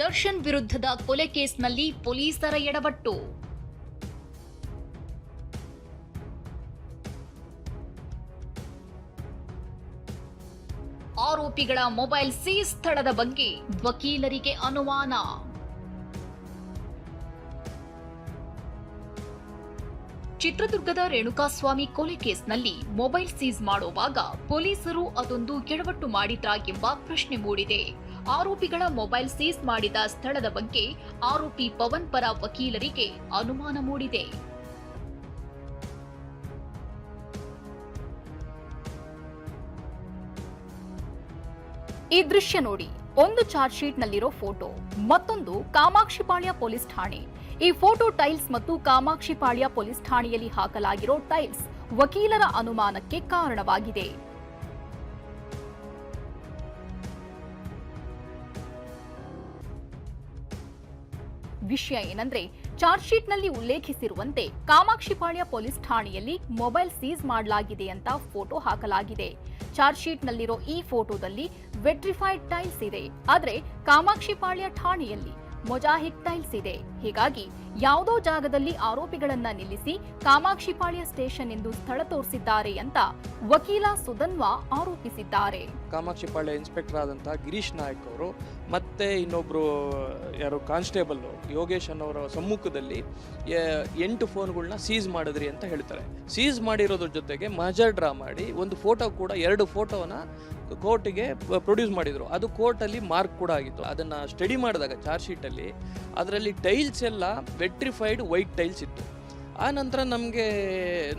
ದರ್ಶನ್ ವಿರುದ್ಧದ ಕೊಲೆ ಕೇಸ್ನಲ್ಲಿ ಪೊಲೀಸರ ಎಡವಟ್ಟು. ಆರೋಪಿಗಳ ಮೊಬೈಲ್ ಸೀಸ್ ಸ್ಥಳದ ಬಗ್ಗೆ ವಕೀಲರಿಗೆ ಅನುಮಾನ. ಚಿತ್ರದುರ್ಗದ ರೇಣುಕಾಸ್ವಾಮಿ ಕೊಲೆ ಕೇಸ್ನಲ್ಲಿ ಮೊಬೈಲ್ ಸೀಸ್ ಮಾಡುವಾಗ ಪೊಲೀಸರು ಅದೊಂದು ಎಡವಟ್ಟು ಮಾಡಿದ್ರಾ ಎಂಬ ಪ್ರಶ್ನೆ ಮೂಡಿದೆ. ಆರೋಪಿಗಳ ಮೊಬೈಲ್ ಸೀಸ್ ಮಾಡಿದ ಸ್ಥಳದ ಬಗ್ಗೆ ಆರೋಪಿ ಪವನ್ ಪರ ವಕೀಲರಿಗೆ ಅನುಮಾನ ಮೂಡಿದೆ. ಈ ದೃಶ್ಯ ನೋಡಿ. ಒಂದು ಚಾರ್ಜ್ ಶೀಟ್ ನಲ್ಲಿರೋ ಫೋಟೋ, ಮತ್ತೊಂದು ಕಾಮಾಕ್ಷಿಪಾಳ್ಯ ಪೊಲೀಸ್ ಠಾಣೆ. ಈ ಫೋಟೋ ಟೈಲ್ಸ್ ಮತ್ತು ಕಾಮಾಕ್ಷಿಪಾಳ್ಯ ಪೊಲೀಸ್ ಠಾಣೆಯಲ್ಲಿ ಹಾಕಲಾಗಿರೋ ಟೈಲ್ಸ್ ವಕೀಲರ ಅನುಮಾನಕ್ಕೆ ಕಾರಣವಾಗಿದೆ. ವಿಷಯ ಏನಂದ್ರೆ, ಚಾರ್ಜ್ ಶೀಟ್ ನಲ್ಲಿ ಉಲ್ಲೇಖಿಸಿರುವಂತೆ ಕಾಮಾಕ್ಷಿಪಾಳ್ಯ ಪೊಲೀಸ್ ಠಾಣೆಯಲ್ಲಿ ಮೊಬೈಲ್ ಸೀಸ್ ಮಾಡಲಾಗಿದೆ ಅಂತ ಫೋಟೋ ಹಾಕಲಾಗಿದೆ. ಚಾರ್ಜ್ ಶೀಟ್ ನಲ್ಲಿರೋ ಈ ಫೋಟೋದಲ್ಲಿ ವೆಟ್ರಿಫೈಡ್ ಟೈಲ್ಸ್ ಇದೆ, ಆದ್ರೆ ಕಾಮಾಕ್ಷಿಪಾಳ್ಯ ಠಾಣೆಯಲ್ಲಿ ಮೊಜಾಹಿಕ್ ಟೈಲ್ಸ್ ಇದೆ. ಹೀಗಾಗಿ ಯಾವುದೋ ಜಾಗದಲ್ಲಿ ಆರೋಪಿಗಳನ್ನ ನಿಲ್ಲಿಸಿ ಕಾಮಾಕ್ಷಿಪಾಳ್ಯ ಸ್ಟೇಷನ್ ಎಂದು ಸ್ಥಳ ತೋರಿಸಿದ್ದಾರೆ ಅಂತ ವಕೀಲ ಸುಧನ್ವಾ ಆರೋಪಿಸಿದ್ದಾರೆ. ಕಾಮಾಕ್ಷಿಪಾಳ್ಯ ಇನ್ಸ್ಪೆಕ್ಟರ್ ಆದಂತಹ ಗಿರೀಶ್ ನಾಯಕ್ ಅವರು ಮತ್ತೆ ಇನ್ನೊಬ್ರು ಯಾರು ಕಾನ್ಸ್ಟೇಬಲ್ ಯೋಗೇಶ್ ಅನ್ನೋರ ಸಮ್ಮುಖದಲ್ಲಿ 8 ಫೋನ್ಗಳನ್ನ ಸೀಸ್ ಮಾಡಿದ್ರಿ ಅಂತ ಹೇಳ್ತಾರೆ. ಸೀಸ್ ಮಾಡಿರೋದ್ರ ಜೊತೆಗೆ ಮಜರ್ ಡ್ರಾ ಮಾಡಿ ಒಂದು ಫೋಟೋ ಕೂಡ 2 ಫೋಟೋನ ಕೋರ್ಟಿಗೆ ಪ್ರೊಡ್ಯೂಸ್ ಮಾಡಿದ್ರು. ಅದು ಕೋರ್ಟಲ್ಲಿ ಮಾರ್ಕ್ ಕೂಡ ಆಗಿತ್ತು. ಅದನ್ನ ಸ್ಟಡಿ ಮಾಡಿದಾಗ ಚಾರ್ಜ್ ಶೀಟಲ್ಲಿ ಅದರಲ್ಲಿ ಟೈಲ್ಸ್ ಎಲ್ಲ ವೆಟ್ರಿಫೈಡ್ ವೈಟ್ ಟೈಲ್ಸ್ ಇತ್ತು. ಆ ನಂತರ ನಮಗೆ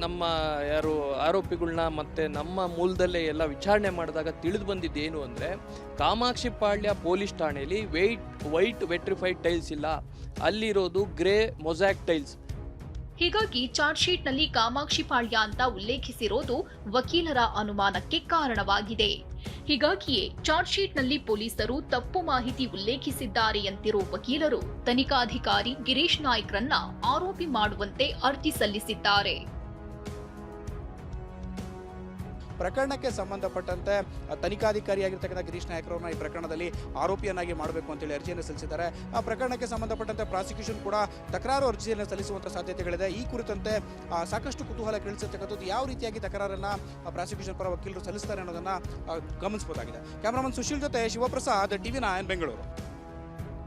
ನಮ್ಮ ಯಾರು ಆರೋಪಿಗಳನ್ನ ಮತ್ತು ನಮ್ಮ ಮೂಲದಲ್ಲೇ ಎಲ್ಲ ವಿಚಾರಣೆ ಮಾಡಿದಾಗ ತಿಳಿದು ಬಂದಿದ್ದೇನು ಅಂದರೆ, ಕಾಮಾಕ್ಷಿಪಾಳ್ಯ ಪೊಲೀಸ್ ಠಾಣೆಯಲ್ಲಿ ವೈಟ್ ವೆಟ್ರಿಫೈಡ್ ಟೈಲ್ಸ್ ಇಲ್ಲ, ಅಲ್ಲಿರೋದು ಗ್ರೇ ಮೊಸಾಕ್ ಟೈಲ್ಸ್. ಹೀಗಾಗಿ ಚಾರ್ಜ್ ಶೀಟ್ ನಲ್ಲಿ ಕಾಮಾಕ್ಷಿಪಾಳ್ಯ ಅಂತ ಉಲ್ಲೇಖಿಸಿರೋದು ವಕೀಲರ ಅನುಮಾನಕ್ಕೆ ಕಾರಣವಾಗಿದೆ. ಹೀಗಾಗಿಯೇ ಚಾರ್ಜ್ ಶೀಟ್ ನಲ್ಲಿ ಪೊಲೀಸರು ತಪ್ಪು ಮಾಹಿತಿ ಉಲ್ಲೇಖಿಸಿದ್ದಾರೆ ಎಂತಿರೋ ವಕೀಲರು ತನಿಖಾಧಿಕಾರಿ ಗಿರೀಶ್ ನಾಯ್ಕ್ರನ್ನ ಆರೋಪಿ ಮಾಡುವಂತೆ ಅರ್ಜಿ ಸಲ್ಲಿಸಿದ್ದಾರೆ. ಪ್ರಕರಣಕ್ಕೆ ಸಂಬಂಧಪಟ್ಟಂತೆ ತನಿಖಾಧಿಕಾರಿಯಾಗಿರ್ತಕ್ಕಂಥ ಗಿರೀಶ್ ನಾಯ್ಕರವ್ರನ್ನ ಈ ಪ್ರಕರಣದಲ್ಲಿ ಆರೋಪಿಯನ್ನಾಗಿ ಮಾಡಬೇಕು ಅಂತೇಳಿ ಅರ್ಜಿಯನ್ನು ಸಲ್ಲಿಸಿದ್ದಾರೆ. ಆ ಪ್ರಕರಣಕ್ಕೆ ಸಂಬಂಧಪಟ್ಟಂತೆ ಪ್ರಾಸಿಕ್ಯೂಷನ್ ಕೂಡ ತಕರಾರು ಅರ್ಜಿಯನ್ನು ಸಲ್ಲಿಸುವಂಥ ಸಾಧ್ಯತೆಗಳಿದೆ. ಈ ಕುರಿತಂತೆ ಸಾಕಷ್ಟು ಕುತೂಹಲ ಕೇಳಿಸಿರ್ತಕ್ಕಂಥದ್ದು ಯಾವ ರೀತಿಯಾಗಿ ತಕರಾರನ್ನು ಪ್ರಾಸಿಕ್ಯೂಷನ್ ಪರ ವಕೀಲರು ಸಲ್ಲಿಸ್ತಾರೆ ಅನ್ನೋದನ್ನು ಗಮನಿಸಬಹುದಾಗಿದೆ. ಕ್ಯಾಮರಾಮನ್ ಸುಶೀಲ್ ಜೊತೆ ಶಿವಪ್ರಸಾದ್, TV9 ಬೆಂಗಳೂರು.